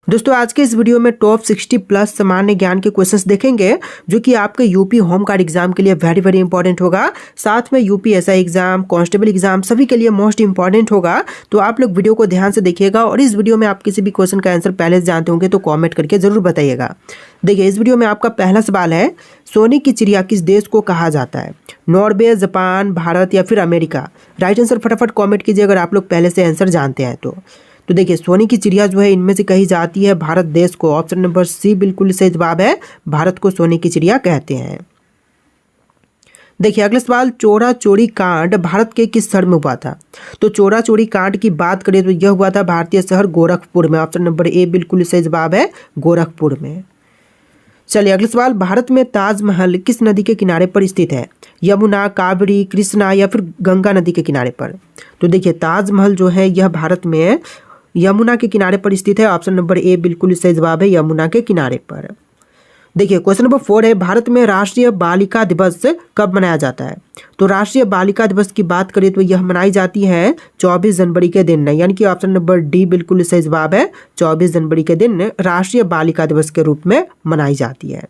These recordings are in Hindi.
दोस्तों आज के इस वीडियो में टॉप 60 प्लस सामान्य ज्ञान के क्वेश्चंस देखेंगे जो कि आपके यूपी होम गार्ड एग्जाम के लिए वेरी इंपॉर्टेंट होगा। साथ में यूपीएसआई एग्जाम, कांस्टेबल एग्जाम सभी के लिए मोस्ट इंपॉर्टेंट होगा। तो आप लोग वीडियो को ध्यान से देखिएगा और इस वीडियो में आप किसी भी क्वेश्चन का आंसर पहले से जानते होंगे तो कॉमेंट करके जरूर बताइएगा। देखिए इस वीडियो में आपका पहला सवाल है, सोने की चिड़िया किस देश को कहा जाता है? नॉर्वे, जापान, भारत या फिर अमेरिका? राइट आंसर फटाफट कॉमेंट कीजिए अगर आप लोग पहले से आंसर जानते हैं तो देखिए सोने की चिड़िया जो है इनमें से कही जाती है भारत देश को। ऑप्शन नंबर सी बिल्कुल सही जवाब है, भारत को सोने की चिड़िया कहते हैं। देखिए अगला सवाल, चोरा चोरी कांड भारत के किस शहर में हुआ था? तो चोरा चोरी कांड की बात करें तो यह हुआ था भारतीय शहर गोरखपुर में। ऑप्शन नंबर ए बिल्कुल सही जवाब है, गोरखपुर में। चलिए अगला सवाल, भारत में ताजमहल किस नदी के किनारे पर स्थित है? यमुना, कावेरी, कृष्णा या फिर गंगा नदी के किनारे पर? तो देखिए ताजमहल जो है यह भारत में यमुना के किनारे पर स्थित है। ऑप्शन नंबर ए बिल्कुल सही जवाब है, यमुना के किनारे पर। देखिए क्वेश्चन नंबर 4 है, भारत में राष्ट्रीय बालिका दिवस कब मनाया जाता है? तो राष्ट्रीय बालिका दिवस की बात करें तो यह मनाई जाती है 24 जनवरी के दिन, यानी कि ऑप्शन नंबर डी बिल्कुल सही जवाब है, 24 जनवरी के दिन राष्ट्रीय बालिका दिवस के रूप में मनाई जाती है।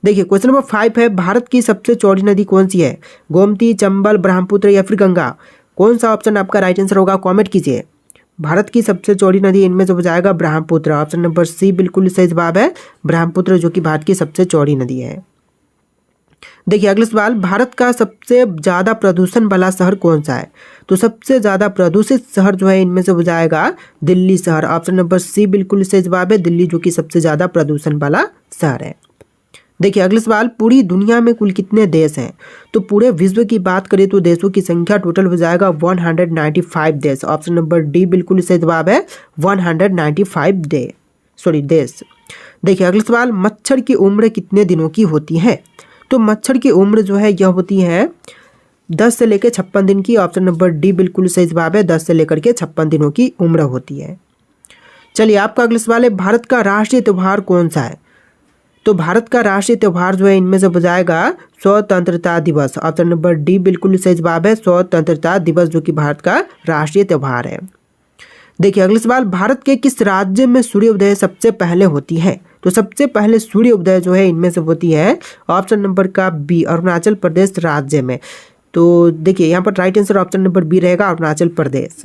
देखिए क्वेश्चन नंबर 5 है, भारत की सबसे चौड़ी नदी कौन सी है? गोमती, चंबल, ब्रह्मपुत्र या फिर गंगा? कौन सा ऑप्शन आपका राइट आंसर होगा कॉमेंट कीजिए। भारत की सबसे चौड़ी नदी इनमें से हो जाएगा ब्रह्मपुत्र। ऑप्शन नंबर सी बिल्कुल सही जवाब है, ब्रह्मपुत्र जो कि भारत की सबसे चौड़ी नदी है। देखिए अगला सवाल, भारत का सबसे ज्यादा प्रदूषण वाला शहर कौन सा है? तो सबसे ज्यादा प्रदूषित शहर जो है इनमें से हो जाएगा दिल्ली शहर। ऑप्शन नंबर सी बिल्कुल सही जवाब है, दिल्ली जो कि सबसे ज्यादा प्रदूषण वाला शहर है। देखिए अगला सवाल, पूरी दुनिया में कुल कितने देश हैं? तो पूरे विश्व की बात करें तो देशों की संख्या टोटल हो जाएगा 195 देश। ऑप्शन नंबर डी बिल्कुल सही जवाब है, 195 देश। देखिए अगला सवाल, मच्छर की उम्र कितने दिनों की होती है? तो मच्छर की उम्र जो है यह होती है 10 से लेकर 56 दिन की। ऑप्शन नंबर डी बिल्कुल सही जवाब है, 10 से लेकर के 56 दिनों की उम्र होती है। चलिए आपका अगला सवाल है, भारत का राष्ट्रीय त्योहार कौन सा है? तो भारत का राष्ट्रीय त्योहार जो है इनमें से हो जाएगा स्वतंत्रता दिवस। ऑप्शन नंबर डी बिल्कुल सही जवाब है, स्वतंत्रता दिवस जो कि भारत का राष्ट्रीय त्योहार है। देखिए अगला सवाल, भारत के किस राज्य में सूर्योदय सबसे पहले होती है? तो सबसे पहले सूर्योदय जो है इनमें से होती है ऑप्शन नंबर का बी, अरुणाचल प्रदेश राज्य में। तो देखिए यहाँ पर right answer option number B रहेगा, अरुणाचल प्रदेश।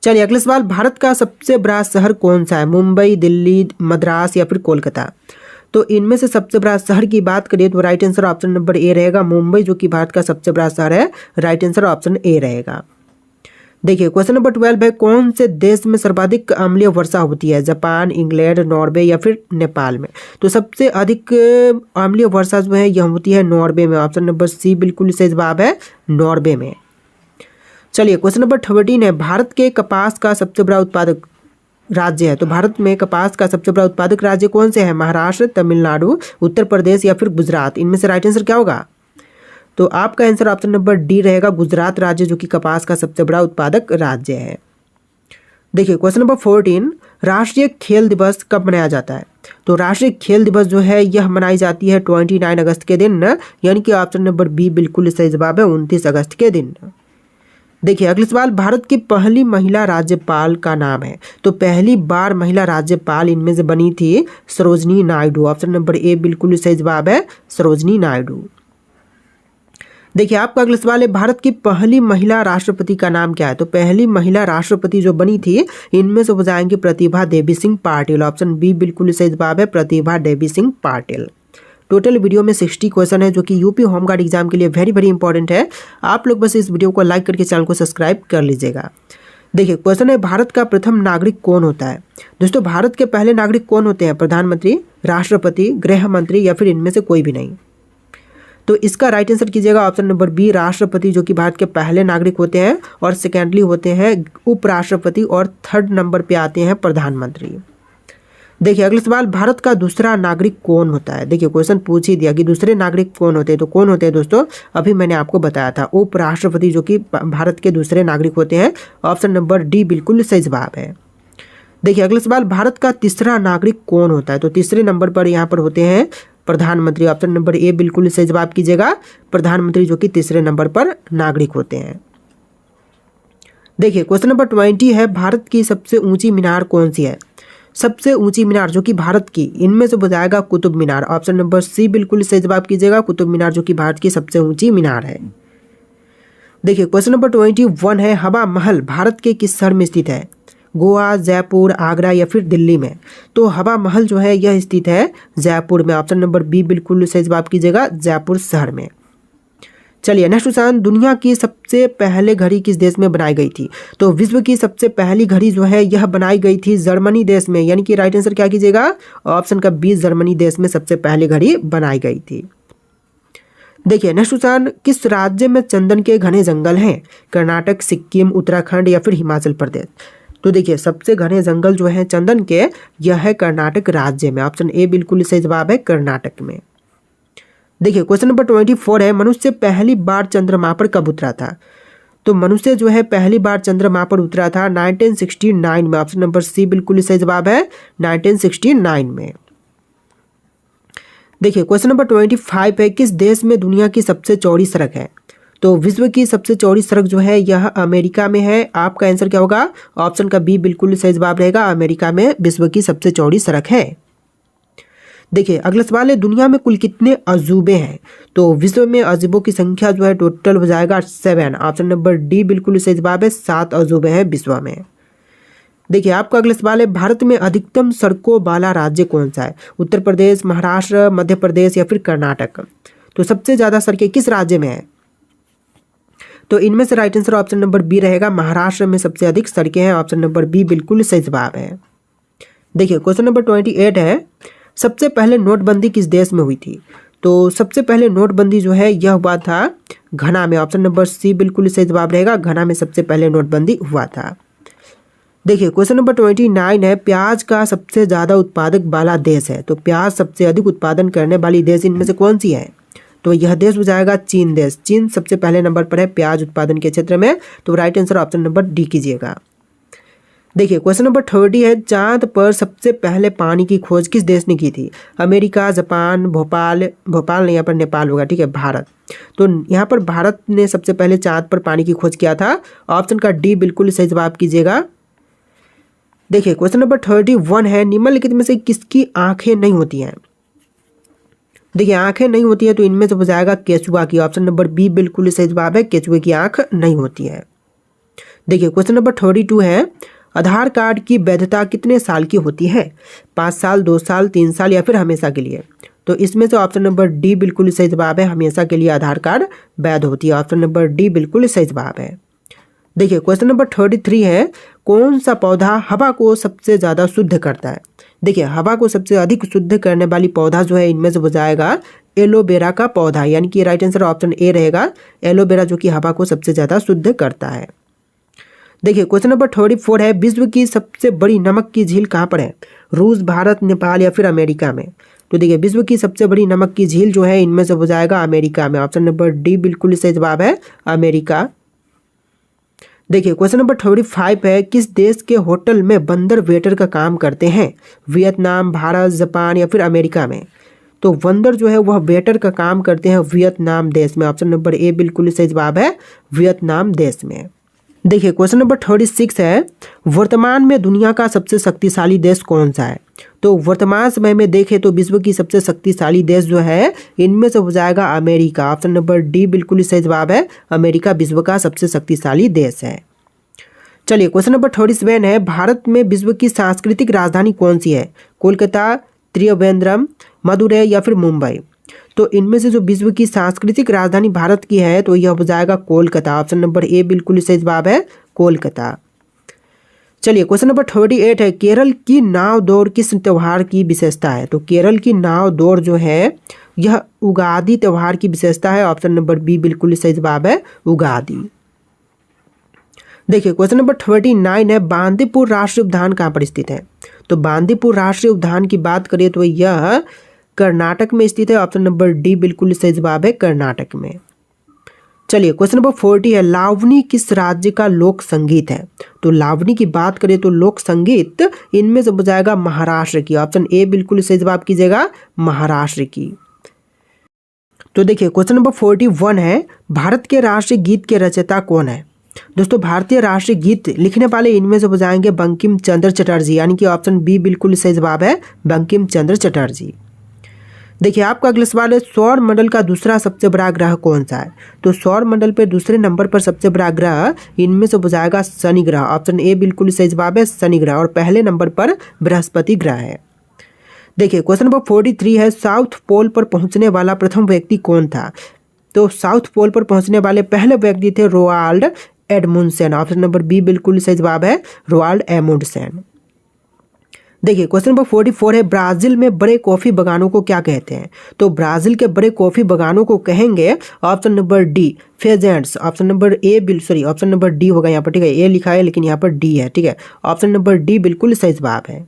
चलिए अगला सवाल, भारत का सबसे बड़ा शहर कौन सा है? मुंबई, दिल्ली, मद्रास या फिर कोलकाता? तो इनमें से सबसे बड़ा शहर की बात करें तो right answer option number A रहेगा, मुंबई जो कि भारत का सबसे बड़ा शहर है। राइट आंसर ऑप्शन ए रहेगा। देखिए क्वेश्चन नंबर 12 है, कौन से देश में सर्वाधिक अम्लीय वर्षा होती है? जापान, इंग्लैंड, नॉर्वे या फिर नेपाल में? तो सबसे अधिक अम्लीय वर्षा जो है यह होती है नॉर्वे में। ऑप्शन नंबर सी बिल्कुल सही जवाब है, नॉर्वे में। चलिए क्वेश्चन नंबर 13 है, भारत के कपास का सबसे बड़ा उत्पादक राज्य है। तो भारत में कपास का सबसे बड़ा उत्पादक राज्य कौन से है? महाराष्ट्र, तमिलनाडु, उत्तर प्रदेश या फिर गुजरात? इनमें से राइट आंसर क्या होगा? तो आपका आंसर ऑप्शन नंबर डी रहेगा, गुजरात राज्य जो कि कपास का सबसे बड़ा उत्पादक राज्य है। देखिए क्वेश्चन नंबर 14, राष्ट्रीय खेल दिवस कब मनाया जाता है? तो राष्ट्रीय खेल दिवस जो है यह मनाई जाती है 29 अगस्त के दिन, यानी कि ऑप्शन नंबर बी बिल्कुल सही जवाब है, 29 अगस्त के दिन। देखिए अगला सवाल, भारत की पहली महिला राज्यपाल का नाम है? तो पहली बार महिला राज्यपाल इनमें से बनी थी Sarojini Naidu. Option number A बिल्कुल सही जवाब है, सरोजनी नायडू। देखिए आपका अगला सवाल है, भारत की पहली महिला राष्ट्रपति का नाम क्या है? तो पहली महिला राष्ट्रपति जो बनी थी इनमें से हो जाएंगे प्रतिभा देवी सिंह पाटिल। ऑप्शन बी बिल्कुल सही जवाब है, प्रतिभा देवी सिंह पाटिल। टोटल वीडियो में 60 क्वेश्चन है जो कि यूपी होम गार्ड एग्जाम के लिए वेरी इंपॉर्टेंट है। आप लोग बस इस वीडियो को लाइक करके चैनल को सब्सक्राइब कर लीजिएगा। देखिए क्वेश्चन है, भारत का प्रथम नागरिक कौन होता है? दोस्तों भारत के पहले नागरिक कौन होते हैं? प्रधानमंत्री, राष्ट्रपति, गृह मंत्री या फिर इनमें से कोई भी नहीं? तो इसका राइट आंसर कीजिएगा ऑप्शन नंबर बी, राष्ट्रपति जो कि भारत के पहले नागरिक होते हैं, और सेकेंडली होते हैं उपराष्ट्रपति, और थर्ड नंबर पे आते हैं प्रधानमंत्री। देखिए अगला सवाल, भारत का दूसरा नागरिक कौन होता है? देखिए क्वेश्चन पूछ ही दिया कि दूसरे नागरिक कौन होते हैं, तो कौन होते हैं दोस्तों? अभी मैंने आपको बताया था, उपराष्ट्रपति जो कि भारत के दूसरे नागरिक होते हैं। ऑप्शन नंबर डी बिल्कुल सही जवाब है। देखिए अगला सवाल, भारत का तीसरा नागरिक कौन होता है? तो तीसरे नंबर पर यहाँ पर होते हैं प्रधानमंत्री। ऑप्शन नंबर ए बिल्कुल सही जवाब कीजिएगा, प्रधानमंत्री जो कि तीसरे नंबर पर नागरिक होते हैं। देखिए क्वेश्चन नंबर 20 है, भारत की सबसे ऊंची मीनार कौन सी है? सबसे ऊंची मीनार जो कि भारत की, इनमें से बताएगा Qutub Minar. Option number C बिल्कुल सही जवाब कीजिएगा, कुतुब मीनार जो कि भारत की सबसे ऊंची मीनार है। देखिए क्वेश्चन नंबर 21 है, हवा महल भारत के किस शहर में स्थित है? गोवा, जयपुर, आगरा या फिर दिल्ली में? तो हवा महल जो है यह स्थित है जयपुर में। ऑप्शन नंबर बी बिल्कुल सही जवाब कीजिएगा, जयपुर शहर में। चलिए नेक्स्ट क्वेश्चन, दुनिया की सबसे पहले घड़ी किस देश में बनाई गई थी? तो विश्व की सबसे पहली घड़ी जो है यह बनाई गई थी जर्मनी देश में, यानी कि राइट आंसर क्या कीजिएगा? ऑप्शन का बी, जर्मनी देश में सबसे पहली घड़ी बनाई गई थी। देखिए नेक्स्ट क्वेश्चन, किस राज्य में चंदन के घने जंगल हैं? कर्नाटक, सिक्किम, उत्तराखंड या फिर हिमाचल प्रदेश? तो देखिए सबसे घने जंगल जो है चंदन के, यह है कर्नाटक राज्य में। ऑप्शन ए बिल्कुल सही जवाब है, कर्नाटक में। देखिए क्वेश्चन नंबर 24 है, मनुष्य पहली बार चंद्रमा पर कब उतरा था? तो मनुष्य जो है पहली बार चंद्रमा पर उतरा था 1969 में। ऑप्शन नंबर सी बिल्कुल सही जवाब है, 1969 में। देखिए क्वेश्चन नंबर 25 है, किस देश में दुनिया की सबसे चौड़ी सड़क है? तो विश्व की सबसे चौड़ी सड़क जो है यह अमेरिका में है। आपका आंसर क्या होगा? ऑप्शन का बी बिल्कुल सही जवाब रहेगा, अमेरिका में विश्व की सबसे चौड़ी सड़क है। देखिए अगला सवाल है, दुनिया में कुल कितने अजूबे हैं? तो विश्व में अजूबों की संख्या जो है टोटल हो जाएगा 7। ऑप्शन नंबर डी बिल्कुल सही जवाब है, 7 अजूबे हैं विश्व में। देखिए आपका अगला सवाल है, भारत में अधिकतम सड़कों वाला राज्य कौन सा है? उत्तर प्रदेश, महाराष्ट्र, मध्य प्रदेश या फिर कर्नाटक? तो सबसे ज्यादा सड़कें किस राज्य में है? तो इनमें से right answer option number B रहेगा, महाराष्ट्र में सबसे अधिक सड़कें हैं। ऑप्शन नंबर बी बिल्कुल सही जवाब है। देखिए क्वेश्चन नंबर 28 है, सबसे पहले नोटबंदी किस देश में हुई थी? तो सबसे पहले नोटबंदी जो है यह हुआ था घना में। ऑप्शन नंबर सी बिल्कुल सही जवाब रहेगा, घना में सबसे पहले नोटबंदी हुआ था। देखिए क्वेश्चन नंबर 29 है, प्याज का सबसे ज्यादा उत्पादक वाला देश है। तो प्याज सबसे अधिक उत्पादन करने वाली देश इनमें से कौन सी है? तो यह देश हो जाएगा चीन देश। चीन सबसे पहले नंबर पर है प्याज उत्पादन के क्षेत्र में। तो right answer option number D कीजिएगा। देखिए क्वेश्चन नंबर 30 है, चांद पर सबसे पहले पानी की खोज किस देश ने की थी? अमेरिका, जापान, भोपाल नहीं, यहाँ पर नेपाल होगा, ठीक है, भारत। तो यहाँ पर भारत ने सबसे पहले चांद पर पानी की खोज किया था। ऑप्शन का डी बिल्कुल सही जवाब कीजिएगा। देखिए क्वेश्चन नंबर 31 है, निम्नलिखित में से किसकी आंखें नहीं होती हैं? देखिए आंखें नहीं होती है तो इनमें से हो जाएगा केचुआ की। ऑप्शन नंबर बी बिल्कुल सही जवाब है, केचुए की आंख नहीं होती है। देखिए क्वेश्चन नंबर 32 है, आधार कार्ड की वैधता कितने साल की होती है? 5 साल, 2 साल, 3 साल या फिर हमेशा के लिए? तो इसमें से ऑप्शन नंबर डी बिल्कुल सही जवाब है, हमेशा के लिए आधार कार्ड वैध होती है। ऑप्शन नंबर डी बिल्कुल सही जवाब है। देखिए क्वेश्चन नंबर 33 है, कौन सा पौधा हवा को सबसे ज़्यादा शुद्ध करता है? देखिए हवा को सबसे अधिक शुद्ध करने वाली पौधा जो है इनमें से हो जाएगा एलोवेरा का पौधा, यानी कि राइट आंसर ऑप्शन ए रहेगा, एलोवेरा जो कि हवा को सबसे ज़्यादा शुद्ध करता है। देखिए क्वेश्चन नंबर 34 है, विश्व की सबसे बड़ी नमक की झील कहाँ पर है? रूस, भारत, नेपाल या फिर अमेरिका में? तो देखिए विश्व की सबसे बड़ी नमक की झील जो है इनमें से हो जाएगा अमेरिका में। ऑप्शन नंबर डी बिल्कुल सही जवाब है, अमेरिका। देखिए क्वेश्चन नंबर 35 है, किस देश के होटल में बंदर वेटर का काम करते हैं? वियतनाम, भारत, जापान या फिर अमेरिका में? तो बंदर जो है वह वेटर का काम करते हैं वियतनाम देश में। ऑप्शन नंबर ए बिल्कुल सही जवाब है, वियतनाम देश में। देखिए क्वेश्चन नंबर 36 है, वर्तमान में दुनिया का सबसे शक्तिशाली देश कौन सा है? तो वर्तमान समय में देखें तो विश्व की सबसे शक्तिशाली देश जो है इनमें से हो जाएगा अमेरिका। ऑप्शन नंबर डी बिल्कुल सही जवाब है, अमेरिका विश्व का सबसे शक्तिशाली देश है। चलिए क्वेश्चन नंबर 37 है, भारत में विश्व की सांस्कृतिक राजधानी कौन सी है? कोलकाता, त्रिवेंद्रम, मदुरै या फिर मुंबई? तो इनमें से जो विश्व की सांस्कृतिक राजधानी भारत की है तो यह हो जाएगा कोलकाता। ऑप्शन नंबर ए बिल्कुल सही जवाब है, कोलकाता। चलिए क्वेश्चन नंबर 38 है, केरल की नाव दौड़ किस त्यौहार की विशेषता है? तो केरल की नाव दौड़ जो है यह उगादी त्यौहार की विशेषता है। ऑप्शन नंबर बी बिल्कुल सही जवाब है, उगादी। देखिए क्वेश्चन नंबर 39 है, बांदीपुर राष्ट्रीय उद्यान कहाँ पर स्थित है? तो बांदीपुर राष्ट्रीय उद्यान की बात करें तो यह कर्नाटक में स्थित है। ऑप्शन नंबर डी बिल्कुल सही जवाब है, कर्नाटक में। चलिए क्वेश्चन नंबर 40 है, लावनी किस राज्य का लोक संगीत है? तो लावनी की बात करें तो लोक संगीत इनमें से हो जाएगा महाराष्ट्र की। ऑप्शन ए बिल्कुल सही जवाब कीजिएगा, महाराष्ट्र की। तो देखिए क्वेश्चन नंबर 41 है, भारत के राष्ट्रीय गीत के रचयिता कौन है? दोस्तों भारतीय राष्ट्रीय गीत लिखने वाले इनमें से हो जाएंगे बंकिम चंद्र चटर्जी, यानी कि ऑप्शन बी बिल्कुल सही जवाब है, बंकिम चंद्र चटर्जी। देखिए आपका अगला सवाल है, सौर मंडल का दूसरा सबसे बड़ा ग्रह कौन सा है? तो सौर मंडल पे दूसरे नंबर पर सबसे बड़ा ग्रह इनमें से हो जाएगा शनि ग्रह, ऑप्शन ए बिल्कुल सही जवाब है, शनि ग्रह। और पहले नंबर पर बृहस्पति ग्रह है। देखिए क्वेश्चन नंबर 43 है, साउथ पोल पर पहुंचने वाला प्रथम व्यक्ति कौन था? तो साउथ पोल पर पहुंचने वाले पहले व्यक्ति थे रोआल्ड एडमुंडसेन, ऑप्शन नंबर बी बिल्कुल सही जवाब है, रोआल्ड एडमुंडसेन। देखिए क्वेश्चन नंबर 44 है, ब्राजील में बड़े कॉफी बागानों को क्या कहते हैं? तो ब्राजील के बड़े कॉफी बागानों को कहेंगे option number D pheasants, option number option number D होगा यहाँ पर, ठीक है, ए लिखा है लेकिन यहाँ पर डी है, ठीक है, ऑप्शन नंबर डी बिल्कुल सही जवाब है।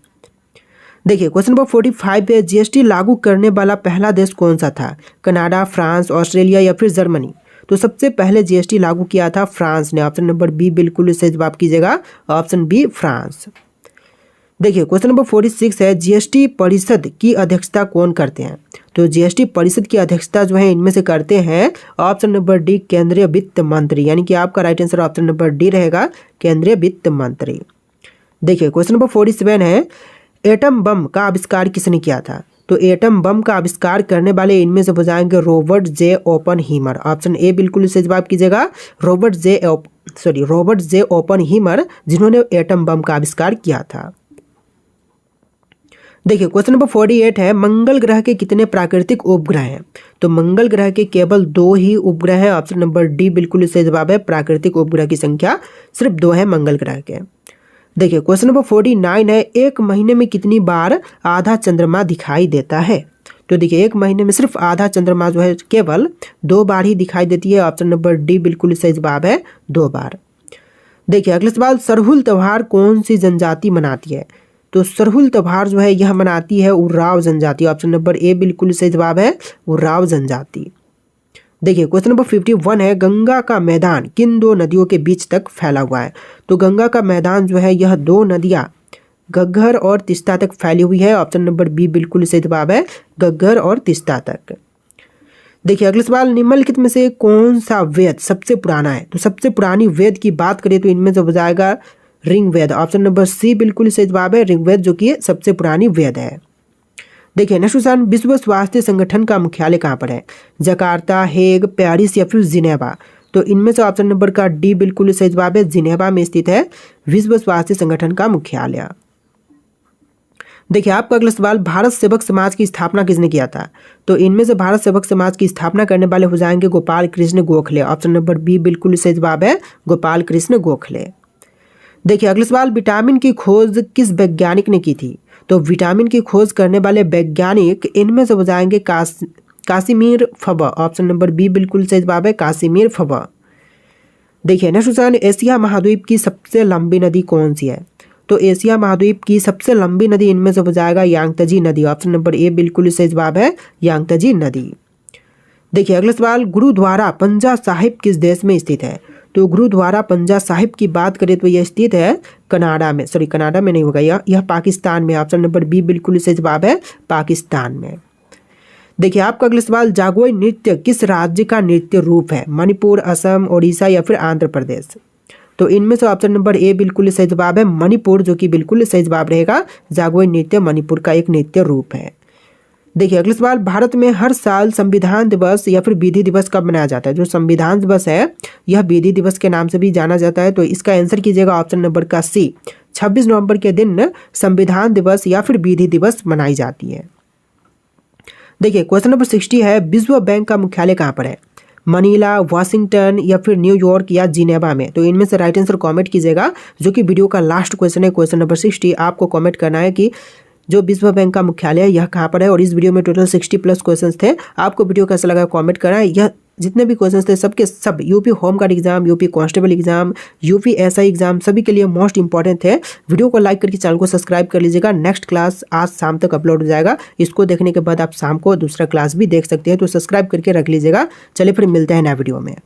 देखिए क्वेश्चन नंबर 45 है, जीएसटी लागू करने वाला पहला देश कौन सा था? कनाडा, फ्रांस, ऑस्ट्रेलिया या फिर जर्मनी? तो सबसे पहले जीएसटी लागू किया था फ्रांस ने, ऑप्शन नंबर बी बिल्कुल सही जवाब कीजिएगा, ऑप्शन बी फ्रांस। देखिए क्वेश्चन नंबर 46 है, जीएसटी परिषद की अध्यक्षता कौन करते हैं? तो जीएसटी परिषद की अध्यक्षता जो है इनमें से करते हैं ऑप्शन नंबर डी केंद्रीय वित्त मंत्री, यानी कि आपका right answer option number D रहेगा, केंद्रीय वित्त मंत्री। देखिए क्वेश्चन नंबर 47 है, एटम बम का आविष्कार किसने किया था? तो एटम बम का आविष्कार करने वाले इनमें से हो जाएंगे रॉबर्ट जे ओपनहीमर, ऑप्शन ए बिल्कुल सही जवाब कीजिएगा, रॉबर्ट जे ओपनहीमर, जिन्होंने एटम बम का आविष्कार किया था। देखिए क्वेश्चन नंबर 48 है, मंगल ग्रह के कितने प्राकृतिक उपग्रह हैं? तो मंगल ग्रह के केवल 2 ही उपग्रह हैं, ऑप्शन नंबर डी बिल्कुल सही जवाब है, प्राकृतिक उपग्रह की संख्या सिर्फ 2 है मंगल ग्रह के। देखिए क्वेश्चन नंबर 49 है, एक महीने में कितनी बार आधा चंद्रमा दिखाई देता है? तो देखिए एक महीने में सिर्फ आधा चंद्रमा जो है केवल 2 बार ही दिखाई देती है, ऑप्शन नंबर डी बिल्कुल सही जवाब है, 2 बार। देखिए अगला सवाल, सरहुल त्योहार कौन सी जनजाति मनाती है? तो सरहुल त्योहार जो है यह मनाती है उराव जनजाति, ऑप्शन नंबर ए बिल्कुल सही जवाब है, उराव जनजाति। देखिए क्वेश्चन नंबर 51 है, गंगा का मैदान किन 2 नदियों के बीच तक फैला हुआ है? तो गंगा का मैदान जो है यह 2 नदियां घग्गर और तिस्ता तक फैली हुई है, ऑप्शन नंबर बी बिल्कुल सही जवाब है, घग्गर और तिस्ता तक। देखिए अगला सवाल, निम्नलिखित में से कौन सा वेद सबसे पुराना है? तो सबसे पुरानी वेद की बात करें तो इनमें से हो जाएगा ऋग्वेद, ऑप्शन नंबर सी बिल्कुल सही जवाब है, ऋग्वेद जो कि सबसे पुरानी वेद है। देखिए नेक्स्ट क्वेश्चन, विश्व स्वास्थ्य संगठन का मुख्यालय कहाँ पर है? जकार्ता, हेग, पेरिस या फिर जिनेवा? तो इनमें से ऑप्शन नंबर का डी बिल्कुल सही जवाब है, जिनेवा में स्थित है विश्व स्वास्थ्य संगठन का मुख्यालय। देखिए आपका अगला सवाल, भारत सेवक समाज की स्थापना किसने किया था? तो इनमें से भारत सेवक समाज की स्थापना करने वाले हो जाएंगे Gopal Krishna Gokhale, option number B बिल्कुल सही जवाब है, गोपाल कृष्ण गोखले। देखिए अगला सवाल, विटामिन की खोज किस वैज्ञानिक ने की थी? तो विटामिन की खोज करने वाले वैज्ञानिक इनमें से हो जाएंगे कासिमिर फबा, ऑप्शन नंबर बी बिल्कुल सही जवाब है, कासिमिर फबा। देखिए नेक्स्ट क्वेश्चन, एशिया महाद्वीप की सबसे लंबी नदी कौन सी है? तो एशिया महाद्वीप की सबसे लंबी नदी इनमें से हो जाएगा यांगत्जे नदी, ऑप्शन नंबर ए बिल्कुल सही जवाब है, यांगत्जे नदी। देखिए अगला सवाल, गुरुद्वारा पंजा साहिब किस देश में स्थित है? तो गुरुद्वारा पंजा साहिब की बात करें तो यह स्थित है कनाडा में, कनाडा में नहीं होगा, यह पाकिस्तान में, ऑप्शन नंबर बी बिल्कुल सही जवाब है, पाकिस्तान में। देखिए आपका अगला सवाल, जागोई नृत्य किस राज्य का नृत्य रूप है? मणिपुर, असम, ओडिशा या फिर आंध्र प्रदेश? तो इनमें से ऑप्शन नंबर ए बिल्कुल सही जवाब है, मणिपुर, जो कि बिल्कुल सही जवाब रहेगा, जागोई नृत्य मणिपुर का एक नृत्य रूप है। देखिए अगला सवाल, भारत में हर साल संविधान दिवस या फिर विधि दिवस कब मनाया जाता है? जो संविधान दिवस है यह विधि दिवस के नाम से भी जाना जाता है, तो इसका आंसर कीजिएगा ऑप्शन नंबर का सी, 26 नवंबर के दिन संविधान दिवस या फिर विधि दिवस मनाई जाती है। देखिए क्वेश्चन नंबर 60 है, विश्व बैंक का मुख्यालय कहाँ पर है? मनीला, वाशिंगटन या फिर न्यूयॉर्क या जिनेवा में? तो इनमें से राइट आंसर कमेंट कीजिएगा, जो कि वीडियो का लास्ट क्वेश्चन है, क्वेश्चन नंबर 60। आपको कमेंट करना है कि जो विश्व बैंक का मुख्यालय है यह कहाँ पर है। और इस वीडियो में टोटल 60+ क्वेश्चंस थे। आपको वीडियो कैसा लगा कमेंट करना है। यह जितने भी क्वेश्चंस थे सबके सब UP home guard exam, UP constable exam, UP SI exam सभी के लिए मोस्ट इंपॉर्टेंट थे। वीडियो को लाइक करके चैनल को सब्सक्राइब कर लीजिएगा। नेक्स्ट क्लास आज शाम तक अपलोड हो जाएगा। इसको देखने के बाद आप शाम को दूसरा क्लास भी देख सकते हैं, तो सब्सक्राइब करके रख लीजिएगा। चलिए फिर मिलते हैं नए वीडियो में।